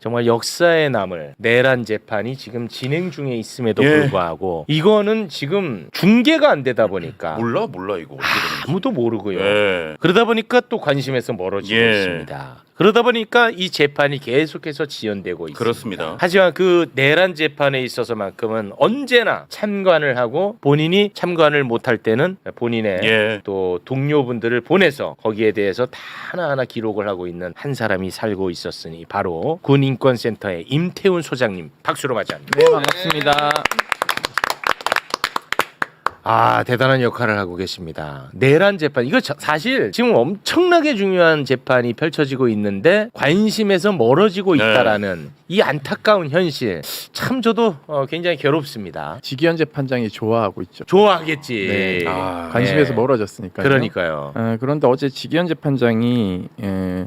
정말 역사에 남을 내란 재판이 지금 진행 중에 있음에도 불구하고 이거는 지금 중계가 안 되다 보니까 몰라 이거 어떻게 되는지. 아무도 모르고요. 예. 그러다 보니까 또 관심에서 멀어지고 있습니다. 그러다 보니까 이 재판이 계속해서 지연되고 있습니다. 그렇습니다. 하지만 그 내란 재판에 있어서만큼은 언제나 참관을 하고 본인이 참관을 못할 때는 본인의 또 동료분들을 보내서 거기에 대해서 다 하나하나 기록을 하고 있는 한 사람이 살고 있었으니 바로 군인권센터의 임태훈 소장님 박수로 맞이합니다. 네, 반갑습니다. 아, 대단한 역할을 하고 계십니다. 내란 재판 이거 사실 지금 엄청나게 중요한 재판이 펼쳐지고 있는데 관심에서 멀어지고 있다라는 이 안타까운 현실 참 저도 굉장히 괴롭습니다. 지기현 재판장이 좋아하고 있죠. 좋아하겠지. 네. 관심에서 멀어졌으니까요. 그러니까요. 그런데 어제 지기현 재판장이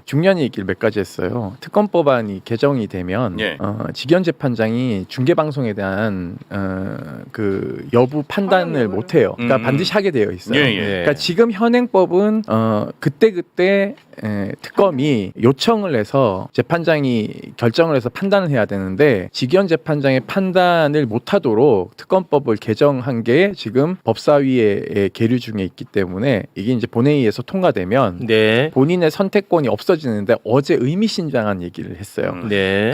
중요한 얘기를 몇 가지 했어요. 특검법안이 개정이 되면 지기현 재판장이 중계 방송에 대한 그 여부 판단을 못 해요. 그러니까 반드시 하게 되어 있어요. 그러니까 지금 현행법은 그때 특검이 요청을 해서 재판장이 결정을 해서 판단을 해야 되는데 지기현 재판장의 판단을 못하도록 특검법을 개정한 게 지금 법사위에 계류 중에 있기 때문에 이게 이제 본회의에서 통과되면 본인의 선택권이 없어지는데 어제 의미심장한 얘기를 했어요.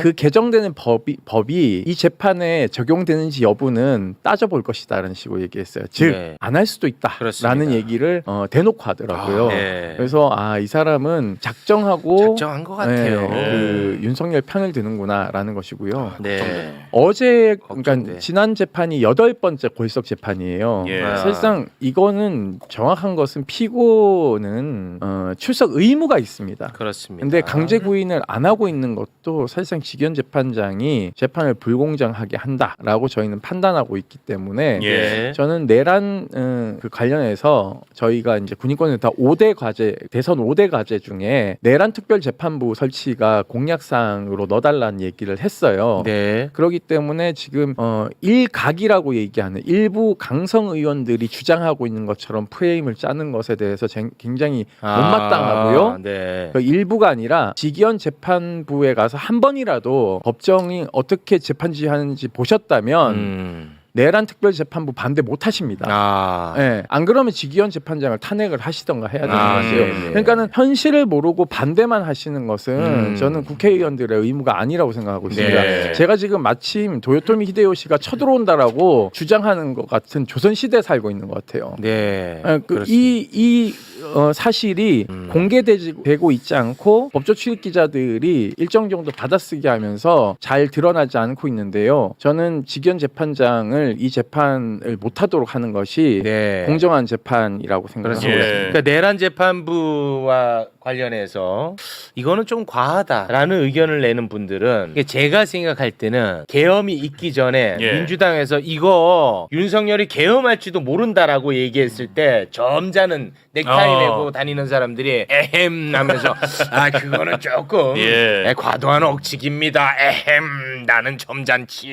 그 개정되는 법이 이 재판에 적용되는지 여부는 따져볼 것이다라는 식으로 얘기했어요. 즉 안 할 수도 있다라는 얘기를 대놓고 하더라고요. 그래서 이 사람은 작정한 것 같아요. 그 윤석열 편을 드는구나라는 것이고요. 어제 그러니까 지난 재판이 8번째 골석 재판이에요. 사실상 이거는 정확한 것은 피고는 출석 의무가 있습니다. 그렇습니다. 근데 강제 구인을 안 하고 있는 것도 사실상 지기현 재판장이 재판을 불공정하게 한다라고 저희는 판단하고 있기 때문에 저는 내란 그 관련해서 저희가 이제 군인권센터 5대 과제 대선 5대 과제 중에 내란 특별 재판부 설치가 공약사항으로 넣어달라는 얘기를 했어요. 그렇기 때문에 지금 일각이라고 얘기하는 일부 강성 의원들이 주장하고 있는 것처럼 프레임을 짜는 것에 대해서 굉장히 못마땅하고요. 그 일부가 아니라 지기현 재판부에 가서 한 번이라도 법정이 어떻게 재판 지휘하는지 보셨다면 내란 특별재판부 반대 못 하십니다. 안 그러면 지기현 재판장을 탄핵을 하시던가 해야 되는 것이에요. 그러니까는 현실을 모르고 반대만 하시는 것은 저는 국회의원들의 의무가 아니라고 생각하고 있습니다. 제가 지금 마침 도요토미 히데요시가 쳐들어온다라고 주장하는 것 같은 조선시대에 살고 있는 것 같아요. 이 사실이 공개되고 있지 않고 법조 출입 기자들이 일정 정도 받아쓰기 하면서 잘 드러나지 않고 있는데요. 저는 지기현 재판장을 이 재판을 못하도록 하는 것이 공정한 재판이라고 생각합니다. 그러니까 내란 재판부와 관련해서 이거는 좀 과하다라는 의견을 내는 분들은 제가 생각할 때는 계엄이 있기 전에 민주당에서 이거 윤석열이 계엄할지도 모른다라고 얘기했을 때 점잖은 넥타이 메고 다니는 사람들이 에헴 하면서 그거는 조금 과도한 억측입니다. 에헴 나는 점잖지.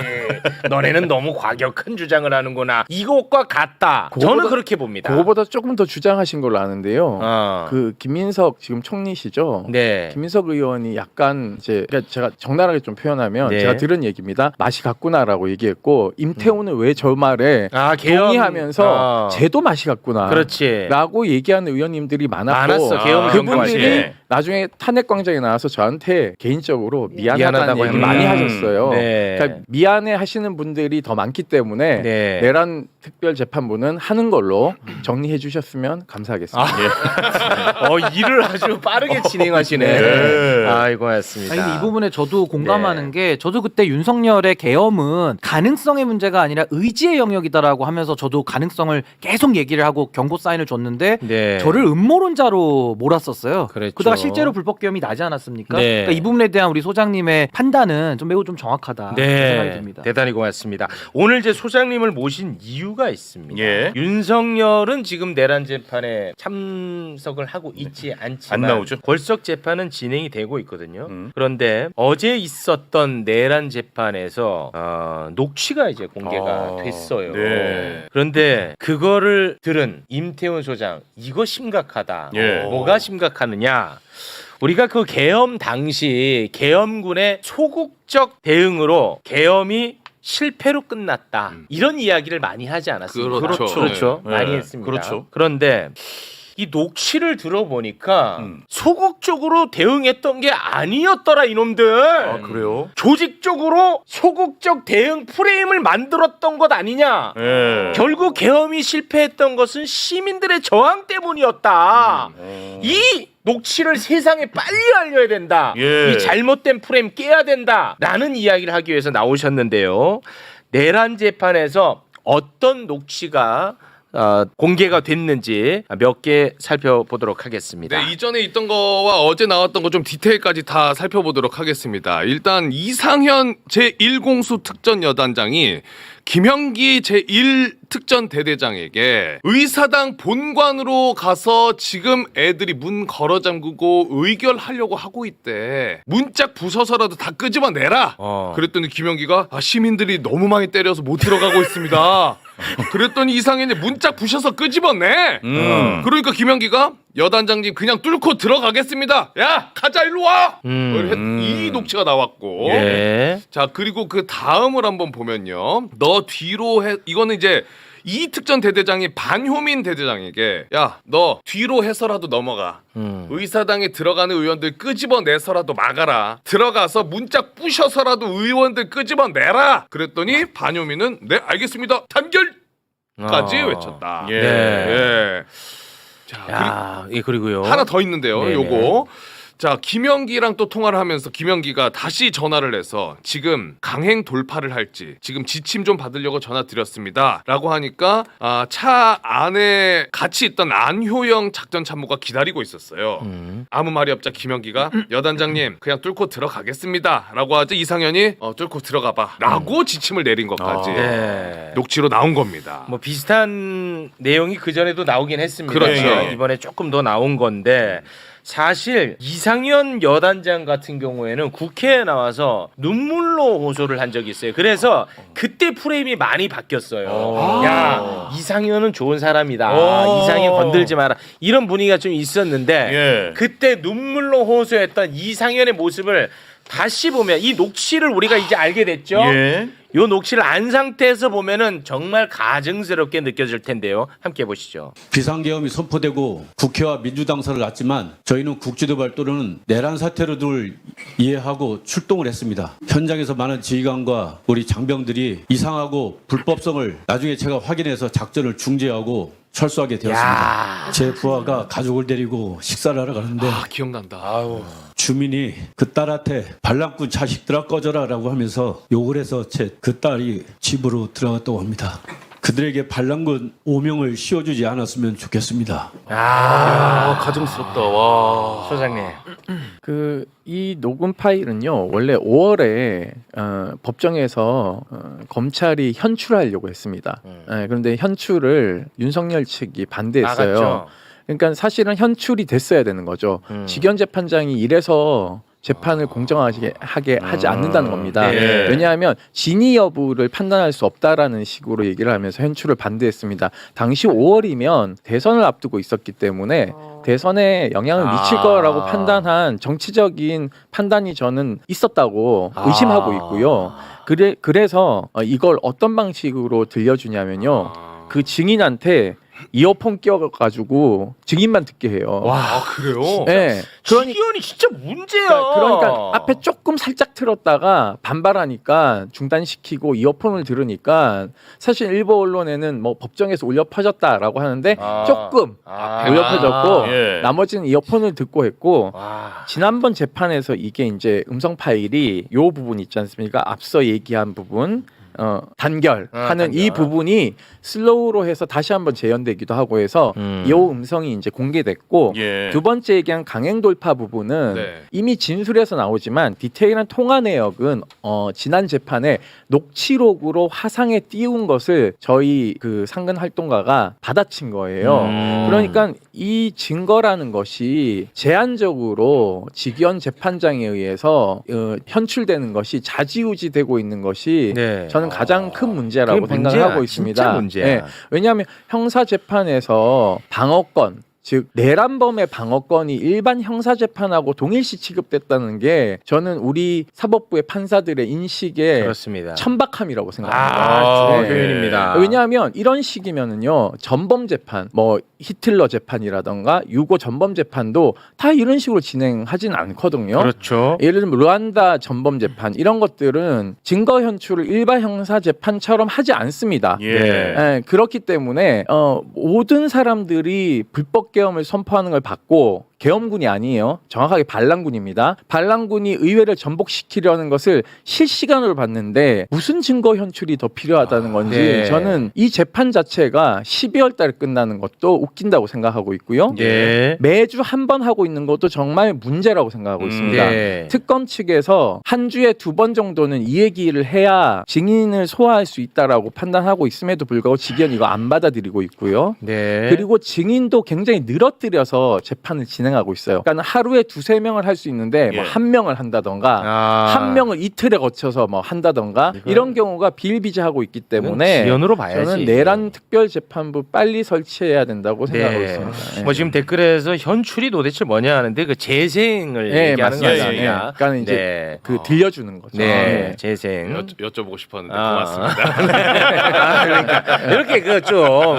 너네는 너무 과격한 주장을 하는구나. 이것과 같다. 저는 그렇게 봅니다. 그거보다 조금 더 주장하신 걸로 아는데요. 그 김민석 지금 총리시죠. 김민석 의원이 약간 이제 그러니까 제가 적나라하게 좀 표현하면 제가 들은 얘기입니다. 맛이 갔구나라고 얘기했고 임태훈은 왜 저 말에 동의하면서 쟤도 맛이 갔구나. 라고 얘기하는 의원님들이 많았고 그분들이 나중에 탄핵광장에 나와서 저한테 개인적으로 미안하다는 얘기 많이 하셨어요. 그러니까 미안해 하시는 분들이 더 많기 때문에 내란 특별재판부는 하는 걸로 정리해 주셨으면 감사하겠습니다. 일을 아주 빠르게 진행하시네. 고맙습니다. 근데 이 부분에 저도 공감하는 게 저도 그때 윤석열의 계엄은 가능성의 문제가 아니라 의지의 영역이다라고 하면서 저도 가능성을 계속 얘기를 하고 경고 사인을 줬는데 저를 음모론자로 몰았었어요. 그러다가 실제로 불법 계엄이 나지 않았습니까? 그러니까 이 부분에 대한 우리 소장님의 판단은 좀 매우 좀 정확하다 생각이 듭니다. 대단히 고맙습니다. 오늘 제 소장님을 모신 이유가 있습니다. 윤석열은 지금 내란 재판에 참석을 하고 있지 않지만 안 나오죠? 골석 재판은 진행이 되고 있거든요. 그런데 어제 있었던 내란 재판에서 녹취가 이제 공개가 됐어요. 그런데 그거를 들은 임태훈 소장 이거 심각하다. 뭐가 심각하느냐? 우리가 그 계엄 당시 계엄군의 소극적 대응으로 계엄이 실패로 끝났다. 이런 이야기를 많이 하지 않았습니까? 그렇죠. 네. 많이 네. 했습니다. 그렇죠. 그런데 이 녹취를 들어보니까 소극적으로 대응했던 게 아니었더라 이놈들. 아, 그래요? 조직적으로 소극적 대응 프레임을 만들었던 것 아니냐. 예. 결국 계엄이 실패했던 것은 시민들의 저항 때문이었다. 이 녹취를 세상에 빨리 알려야 된다. 예. 이 잘못된 프레임 깨야 된다라는 이야기를 하기 위해서 나오셨는데요. 내란 재판에서 어떤 녹취가 공개가 됐는지 몇 개 살펴보도록 하겠습니다. 네, 이전에 있던 거와 어제 나왔던 거 좀 디테일까지 다 살펴보도록 하겠습니다. 일단 이상현 제1공수 특전 여단장이 김형기 제1특전 대대장에게 의사당 본관으로 가서 지금 애들이 문 걸어 잠그고 의결하려고 하고 있대. 문짝 부숴서라도 다 끄집어내라. 그랬더니 김형기가 시민들이 너무 많이 때려서 못 들어가고 있습니다. 그랬더니 이상현이 문짝 부셔서 끄집어내. 그러니까 김형기가 여단장님 그냥 뚫고 들어가겠습니다. 야 가자 일로 와. 이 녹취가 나왔고. 예. 자 그리고 그 다음을 한번 보면요. 너 뒤로 해. 이거는 이제 이 특전 대대장이 반효민 대대장에게 야 너 뒤로 해서라도 넘어가. 의사당에 들어가는 의원들 끄집어내서라도 막아라. 들어가서 문짝 부셔서라도 의원들 끄집어내라. 그랬더니 반효민은 네 알겠습니다. 단결까지 외쳤다. 예. 예. 자 야, 예, 그리고요. 하나 더 있는데요. 네네. 요거. 자, 김영기랑 또 통화를 하면서 김영기가 다시 전화를 해서 지금 강행 돌파를 할지 지금 지침 좀 받으려고 전화 드렸습니다. 라고 하니까 차 안에 같이 있던 안효영 작전 참모가 기다리고 있었어요. 아무 말이 없자 김영기가 여단장님 그냥 뚫고 들어가겠습니다. 라고 하자 이상현이 뚫고 들어가봐. 라고 지침을 내린 것까지 네. 녹취로 나온 겁니다. 뭐 비슷한 내용이 그 전에도 나오긴 했습니다. 그렇죠. 이번에 조금 더 나온 건데 사실 이상현 여단장 같은 경우에는 국회에 나와서 눈물로 호소를 한 적이 있어요. 그래서 그때 프레임이 많이 바뀌었어요. 야 이상현은 좋은 사람이다. 이상현 건들지 마라. 이런 분위기가 좀 있었는데 예. 그때 눈물로 호소했던 이상현의 모습을 다시 보면 이 녹취를 우리가 이제 알게 됐죠. 예. 요 녹취를 안 상태에서 보면은 정말 가증스럽게 느껴질 텐데요. 함께 보시죠. 비상계엄이 선포되고 국회와 민주당사를 났지만 저희는 국지도발 또는 내란 사태로들 이해하고 출동을 했습니다. 현장에서 많은 지휘관과 우리 장병들이 이상하고 불법성을 나중에 제가 확인해서 작전을 중지하고 철수하게 되었습니다. 제 부하가 가족을 데리고 식사를 하러 가는데 기억난다. 주민이 그 딸한테 반란꾼 자식들아 꺼져라 라고 하면서 욕을 해서 그 딸이 집으로 들어갔다고 합니다. 그들에게 반란군 오명을 씌워주지 않았으면 좋겠습니다. 가증스럽다. 와. 소장님. 이 녹음 파일은요 원래 5월에 법정에서 검찰이 현출하려고 했습니다. 그런데 현출을 윤석열 측이 반대했어요. 나갔죠. 그러니까 사실은 현출이 됐어야 되는 거죠. 직원 재판장이 이래서 재판을 공정하게 하지 않는다는 겁니다. 네. 왜냐하면 진위 여부를 판단할 수 없다라는 식으로 얘기를 하면서 현출을 반대했습니다. 당시 5월이면 대선을 앞두고 있었기 때문에 대선에 영향을 미칠 거라고 판단한 정치적인 판단이 저는 있었다고 의심하고 있고요. 그래서 이걸 어떤 방식으로 들려주냐면요. 그 증인한테 이어폰 껴가지고 증인만 듣게 해요. 와 그래요? 네. 지기현이 진짜 문제야. 그러니까 앞에 조금 살짝 틀었다가 반발하니까 중단시키고 이어폰을 들으니까 사실 일부 언론에는 뭐 법정에서 울려 퍼졌다라고 하는데 조금 울려 퍼졌고 예. 나머지는 이어폰을 듣고 했고 와. 지난번 재판에서 이게 이제 음성 파일이 요 부분 있지 않습니까? 앞서 얘기한 부분 단결하는 이 부분이 슬로우로 해서 다시 한번 재현되기도 하고 해서 이 음성이 이제 공개됐고 예. 두 번째 얘기한 강행 돌파 부분은 네. 이미 진술에서 나오지만 디테일한 통화 내역은 지난 재판에 녹취록으로 화상에 띄운 것을 저희 그 상근 활동가가 받아친 거예요. 그러니까 이 증거라는 것이 제한적으로 직위원 재판장에 의해서 현출되는 것이 좌지우지되고 있는 것이 네. 저는 가장 큰 문제라고 그게 생각을 문제야. 하고 있습니다. 진짜 문제야. 왜냐하면 형사 재판에서 방어권 즉 내란범의 방어권이 일반 형사재판하고 동일시 취급됐다는 게 저는 우리 사법부의 판사들의 인식에 그렇습니다. 천박함이라고 생각합니다. 좋은 네. 표현입니다. 왜냐하면 이런 식이면은요 전범 재판, 뭐 히틀러 재판이라던가 유고 전범 재판도 다 이런 식으로 진행하진 않거든요. 그렇죠. 예를 들면 루안다 전범 재판 이런 것들은 증거 현출을 일반 형사 재판처럼 하지 않습니다. 예. 예, 그렇기 때문에 모든 사람들이 불법 계엄을 선포하는 걸 받고 계엄군이 아니에요. 정확하게 반란군입니다. 반란군이 의회를 전복시키려는 것을 실시간으로 봤는데 무슨 증거 현출이 더 필요하다는 건지 네. 저는 이 재판 자체가 12월 달에 끝나는 것도 웃긴다고 생각하고 있고요. 네. 매주 한 번 하고 있는 것도 정말 문제라고 생각하고 있습니다. 네. 특검 측에서 한 주에 2번 정도는 이 얘기를 해야 증인을 소화할 수 있다라고 판단하고 있음에도 불구하고 직연 이거 안 받아들이고 있고요. 네. 그리고 증인도 굉장히 늘어뜨려서 재판을 진행하고 있어요. 그러니까 하루에 2-3명을 할 수 있는데 예. 뭐 1명을 한다던가 한 1명을 이틀에 거쳐서 뭐 한다던가 이런 경우가 비일비재하고 있기 때문에 지연으로 봐야지. 저는 내란 특별재판부 빨리 설치해야 된다고 생각하고 네. 있습니다. 예. 뭐 지금 댓글에서 현출이 도대체 뭐냐 하는데 그 재생을 네, 얘기하는 거 맞습니다. 아니냐. 네. 그러니까 이제 네. 그 들려주는 거죠. 네. 네. 재생. 여쭤보고 싶었는데 아. 고맙습니다. 그러니까 이렇게 그 좀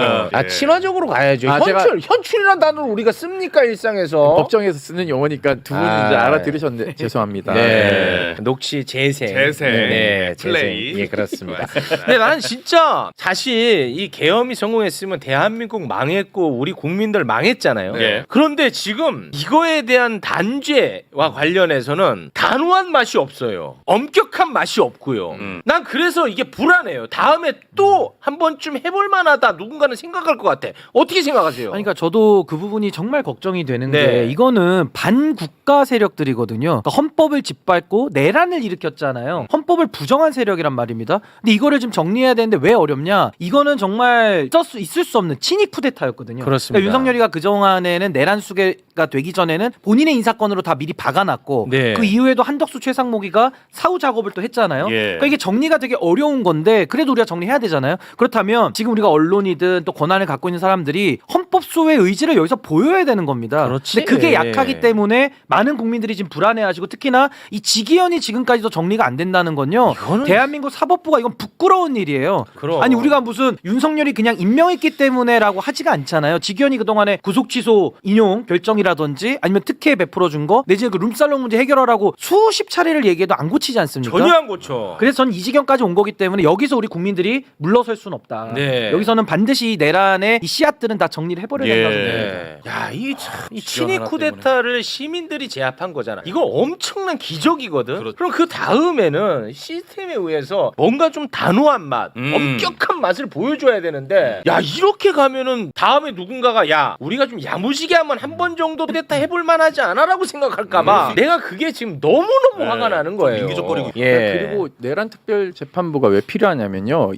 친화적으로 가야죠. 아, 현출이라는 단어를 우리가 씁니까 일상에서? 법정에서 쓰는 용어니까 두 분이 아. 이제 알아들으셨는데 죄송합니다. 네. 녹취 재생. 재생. 네. 플레이. 재생. 예, 그렇습니다. 근데 나는 진짜 사실 이 계엄이 성공했으면 대한민국 망했고 우리 국민들 망했잖아요. 네. 그런데 지금 이거에 대한 단죄와 관련해서는 단호한 맛이 없어요. 엄격한 맛이 없고요. 난 그래서 이게 불안해요. 다음에 또 한 번쯤 해볼 만하다 누군가는 생각할 것 같아. 어떻게 생각하세요? 아니, 그러니까 저도 그 부분이 정말 걱정이 되는 네. 게 이거는 반국가 세력들이거든요. 그러니까 헌법을 짓밟고 내란을 일으켰잖아요. 헌법을 부정한 세력이란 말입니다. 근데 이거를 좀 정리해야 되는데 왜 어렵냐? 이거는 정말 있을 수 없는 친위 쿠데타였거든요. 그렇습니다. 그러니까 윤석열이가 그동안에는 내란 수계가 되기 전에는 본인의 인사권으로 다 미리 박아놨고 네. 그 이후에도 한덕수 최상목이가 사후 작업을 또 했잖아요. 예. 그러니까 이게 정리가 되게 어려운 건데 그래도 우리가 정리해야 되잖아요. 그렇다면 지금 우리가 언론이든 또 권한을 갖고 있는 사람들이 헌법소의 의지를 여기서 보여야 되는 겁니다. 그렇지. 근데 그게 약하기 때문에 많은 국민들이 지금 불안해하시고 특히나 이 직위원이 지금까지도 정리가 안 된다는 건요. 이거는- 대한민국 사법부가 이건 부끄러운 일이에요. 그럼. 아니 우리가 무슨 윤석열이 그냥 임명했기 때문에라고 하지가 않잖아요. 직위원이 그동안에 구속 취소 인용 결정이라든지 아니면 특혜 베풀어 준 거 내지는 그 룸살롱 문제 해결하라고 수십 차례를 얘기해도 안 고치지 않습니까? 전혀 안 고쳐. 그래서 전 이 지경까지 온 거기 때문에 여기서 우리 국민들이 물러설 수는 없다. 네. 여기서는 반드시 이 내란의 이 씨앗들은 다 정리를 해버려야 된다고 생각합니다. 네. 야, 이 지원 친위 하나 쿠데타를 시민들이 제압한 거잖아. 이거 엄청난 기적이거든. 그렇죠. 그럼 그 다음에는 시스템에 의해서 뭔가 좀 단호한 맛, 엄격한 맛을 보여줘야 되는데, 야 이렇게 가면은 다음에 누군가가 야 우리가 좀 야무지게 하면 한 번 정도 쿠데타 해볼 만하지 않아라고 생각할까봐 내가 그게 지금 너무 화가 나는 거예요. 민기적거리고. 예. 그리고 내란 특별 재판부가 왜 필요하냐면요.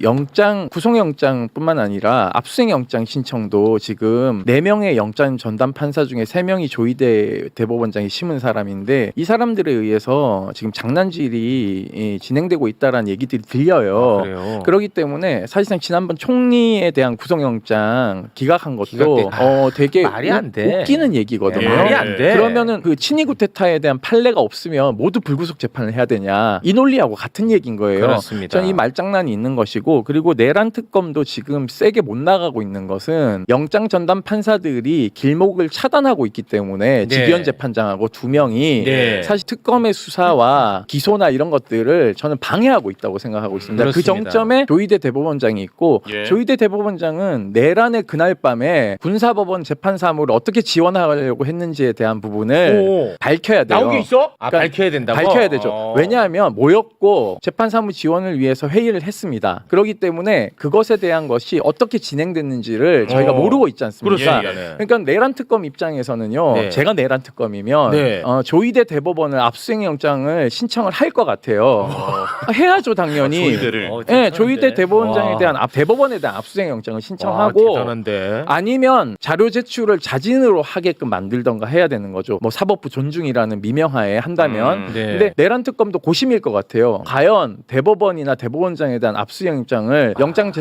구속영장뿐만 아니라 압수수색영장 신청도 지금 4명의 영장 전담 판사 중에 3명이 조희대 대법원장이 심은 사람인데 이 사람들에 의해서 지금 장난질이 진행되고 있다라는 얘기들이 들려요. 그래요. 그렇기 때문에 사실상 지난번 총리에 대한 구속영장 기각한 것도 기각돼. 되게 말이 안 돼. 웃기는 얘기거든요. 말이 안 돼. 그러면은 그 친위 쿠데타에 대한 판례가 없으면 모두 불구속 재판을 해야 되냐 이 논리하고 같은 얘기인 거예요. 그렇습니다. 저는 이 말장난이 있는 것이고 그리고 내란 특검도 지금 세게 못 나가고 있는 것은 영장 전담 판사들이 길목을 차단하고 있기 때문에 네. 직위원 재판장하고 2명이 네. 사실 특검의 수사와 기소나 이런 것들을 저는 방해하고 있다고 생각하고 있습니다. 그 그렇습니다. 정점에 조희대 대법원장이 있고 예. 조희대 대법원장은 내란의 그날 밤에 군사법원 재판사무를 어떻게 지원하려고 했는지에 대한 부분을 오. 밝혀야 돼요. 나오게 있어? 아, 그러니까 밝혀야 된다고? 밝혀야 되죠. 왜냐하면 모였고 재판사무 지원을 위해서 회의를 했습니다. 그렇기 때문에 그것에 대한 것이 어떻게 진행됐는지를 저희가 모르고 있지 않습니까? 그렇습니다. 그러니까 내란 특검 입장에서는요. 네. 제가 내란 특검이면 네. 조희대 대법원을 압수수색 영장을 신청을 할 것 같아요. 해야죠 당연히. 조이대를. 네, 조이대 대법원장에 와. 대한 대법원에 대한 압수수색 영장을 신청하고 대단한데. 아니면 자료 제출을 자진으로 하게끔 만들던가 해야 되는 거죠. 뭐 사법부 존중이라는 미명하에 한다면. 네. 근데 내란 특검도 고심일 것 같아요. 과연 대법원이나 대법원장에 대한 압수영장을 영장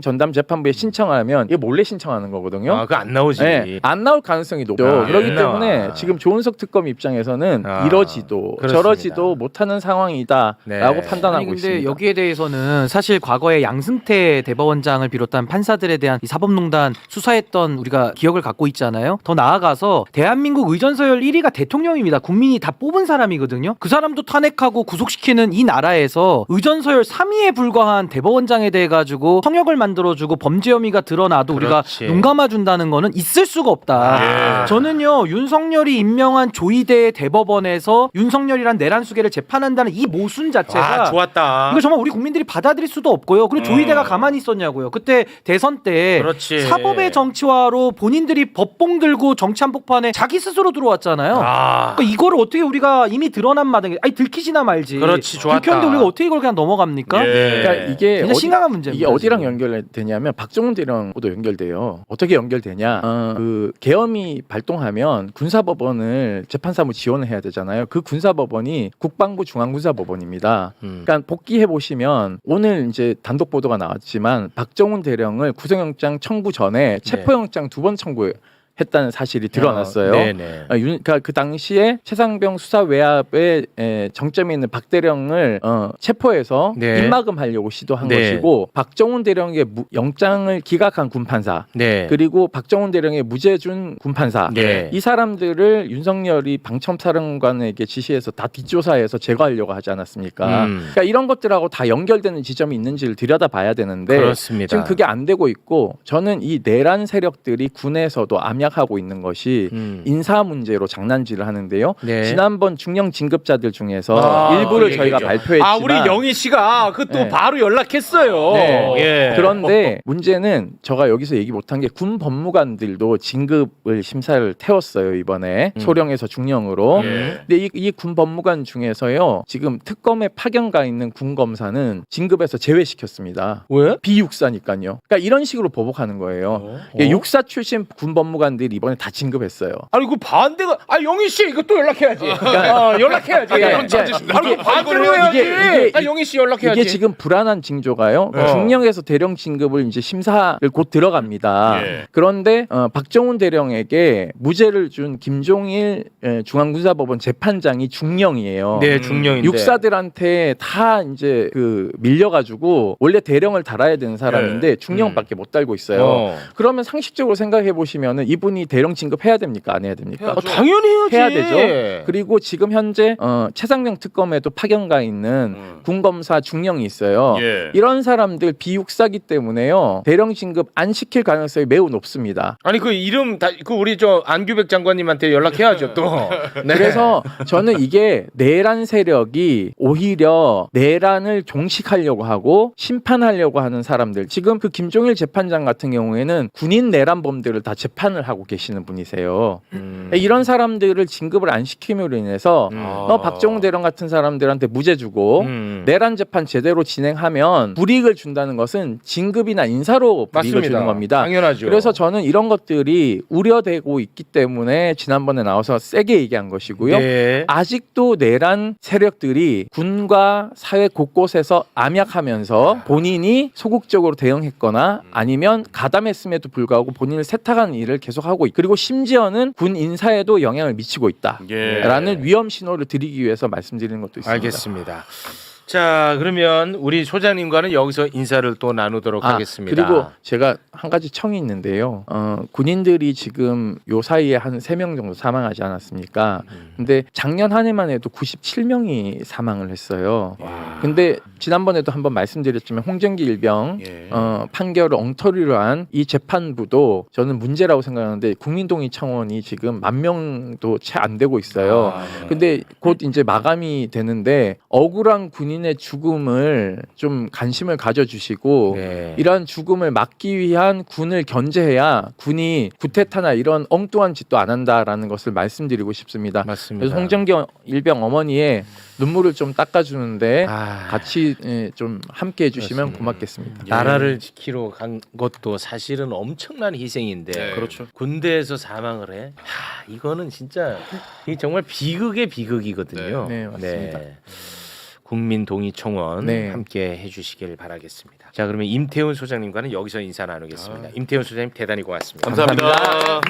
전담 재판부에 신청하면 이게 몰래 신청하는 거거든요. 그거 안 나오지. 네, 안 나올 가능성이 높죠. 그렇기 안 때문에 나와. 지금 조은석 특검 입장에서는 이러지도 그렇습니다. 저러지도 못하는 상황이다라고 네. 판단하고 아니 근데 있습니다. 여기에 대해서는 사실 과거에 양승태 대법원장을 비롯한 판사들에 대한 이 사법농단 수사했던 우리가 기억을 갖고 있잖아요. 더 나아가서 대한민국 의전서열 1위가 대통령입니다. 국민이 다 뽑은 사람이거든요. 그 사람도 탄핵하고 구속시키는 이 나라에서 의전서열 3위에 불과한 대법원장에 대해 가지고 성역을 만들어주고 범죄 혐의가 드러나도 그렇지. 우리가 눈 감아준다는 거는 있을 수가 없다. 예. 저는요 윤석열이 임명한 조이대 대법원에서 윤석열이란 내란 수계를 재판한다는 이 모순 자체가 좋았다. 이거 정말 우리 국민들이 받아들일 수도 없고요. 그리고 조이대가 가만히 있었냐고요. 그때 대선 때 그렇지. 사법의 정치화로 본인들이 법봉 들고 정치 한복판에 자기 스스로 들어왔잖아요. 그러니까 이거를 어떻게 우리가 이미 드러난 마당에 들키지나 말지. 그렇지, 좋았다. 들켰는데 우리가 어떻게 이걸 그냥 넘어갑니까? 예. 그러니까 이게 굉장히 심각한 문제입니다. 이게 어디랑 지금. 연결되냐면 박정훈 대령도 연결돼요. 어떻게 연결되냐? 그 계엄이 발동하면 군사법원을 재판사무 지원을 해야 되잖아요. 그 군사법원이 국방부 중앙군사법원입니다. 그러니까 복귀해 보시면 오늘 이제 단독 보도가 나왔지만 박정훈 대령을 구속영장 청구 전에 체포영장 2번 청구했다는 사실이 드러났어요. 네네. 그러니까 그 당시에 최상병 수사 외압에 정점이 있는 박 대령을 체포해서 네. 입막음하려고 시도한 네. 것이고 박정훈 대령의 영장을 기각한 군판사 네. 그리고 박정훈 대령의 무죄 준 군판사 네. 이 사람들을 윤석열이 방첩사령관에게 지시해서 다 뒷조사해서 제거하려고 하지 않았습니까? 그러니까 이런 것들하고 다 연결되는 지점이 있는지를 들여다봐야 되는데 그렇습니다. 지금 그게 안 되고 있고 저는 이 내란 세력들이 군에서도 암약하고 있는 것이 인사 문제로 장난질을 하는데요. 네. 지난번 중령 진급자들 중에서 일부를 그 저희가 얘기죠. 발표했지만 우리 영희 씨가 그 또 네. 바로 연락했어요. 네. 예. 그런데 문제는 제가 여기서 얘기 못한 게 군 법무관들도 진급을 심사를 태웠어요 이번에 소령에서 중령으로. 예. 근데 이 군 법무관 중에서요 지금 특검에 파견 가 있는 군 검사는 진급에서 제외시켰습니다. 왜? 비육사니까요. 그러니까 이런 식으로 보복하는 거예요. 예, 육사 출신 군 법무관들이 이번에 다 진급했어요. 아니 그 반대가 영희 씨 이거 또 연락해야지. 연락해야지. 그러니까 아니 반대로 해야지. 영희 씨 연락해야지. 이게 지금 불안한 징조가요. 네. 중령에서 대령 진급을 이제 심사를 곧 들어갑니다. 예. 그런데 박정훈 대령에게 무죄를 준 김종일 중앙군사법원 재판장이 중령이에요. 네 중령인데. 육사들한테 다 이제 그 밀려가지고 원래 대령을 달아야 되는 사람인데 중령밖에 못 달고 있어요. 그러면 상식적으로 생각해 보시면은 이분이 대령 진급해야 됩니까? 안 해야 됩니까? 당연히 해야지. 해야 되죠. 그리고 지금 현재 최상병 특검에도 파견가 있는 군검사 중령이 있어요. 예. 이런 사람들 비육사기 때문에요. 대령 진급 안 시킬 가능성이 매우 높습니다. 아니 그 이름 그 우리 저 안규백 장관님한테 연락해야죠 또. 네. 그래서 저는 이게 내란 세력이 오히려 내란을 종식하려고 하고 심판하려고 하는 사람들. 지금 그 김종일 재판장 같은 경우에는 군인 내란범들을 다 재판을 하고 계시는 분이세요. 이런 사람들을 진급을 안 시킴으로 인해서 박정훈 대령 같은 사람들한테 무죄 주고 내란 재판 제대로 진행하면 불이익을 준다는 것은 진급이나 인사로 불이익을 맞습니다. 주는 겁니다. 당연하죠. 그래서 저는 이런 것들이 우려되고 있기 때문에 지난번에 나와서 세게 얘기한 것이고요. 네. 아직도 내란 세력들이 군과 사회 곳곳에서 암약하면서 본인이 소극적으로 대응했거나 아니면 가담했음에도 불구하고 본인을 세탁하는 일을 계속하고 있고 그리고 심지어는 군 인사에도 영향을 미치고 있다라는 예. 위험 신호를 드리기 위해서 말씀드리는 것도 있습니다. 알겠습니다. 자 그러면 우리 소장님과는 여기서 인사를 또 나누도록 하겠습니다. 그리고 제가 한 가지 청이 있는데요. 군인들이 지금 요 사이에 한 3명 정도 사망하지 않았습니까? 근데 작년 한 해만 해도 97명이 사망을 했어요. 근데 지난번에도 한번 말씀드렸지만 홍정기 일병 예. 판결을 엉터리로 한 이 재판부도 저는 문제라고 생각하는데 국민동의 청원이 지금 10,000명도 채 안 되고 있어요. 근데 곧 이제 마감이 되는데 억울한 군인 군인의 죽음을 좀 관심을 가져주시고 네. 이러한 죽음을 막기 위한 군을 견제해야 군이 구테타나 이런 엉뚱한 짓도 안 한다라는 것을 말씀드리고 싶습니다. 맞습니다. 그래서 홍정경 일병 어머니의 눈물을 좀 닦아주는데 아, 같이 좀 함께 해주시면 그렇습니다. 고맙겠습니다. 나라를 지키러 간 것도 사실은 엄청난 희생인데 네. 그렇죠. 군대에서 사망을 해. 이거는 진짜 이게 정말 비극의 비극이거든요. 네, 맞습니다. 국민동의청원 네. 함께 해주시길 바라겠습니다. 자, 그러면 임태훈 소장님과는 여기서 인사 나누겠습니다. 임태훈 소장님 대단히 고맙습니다. 감사합니다.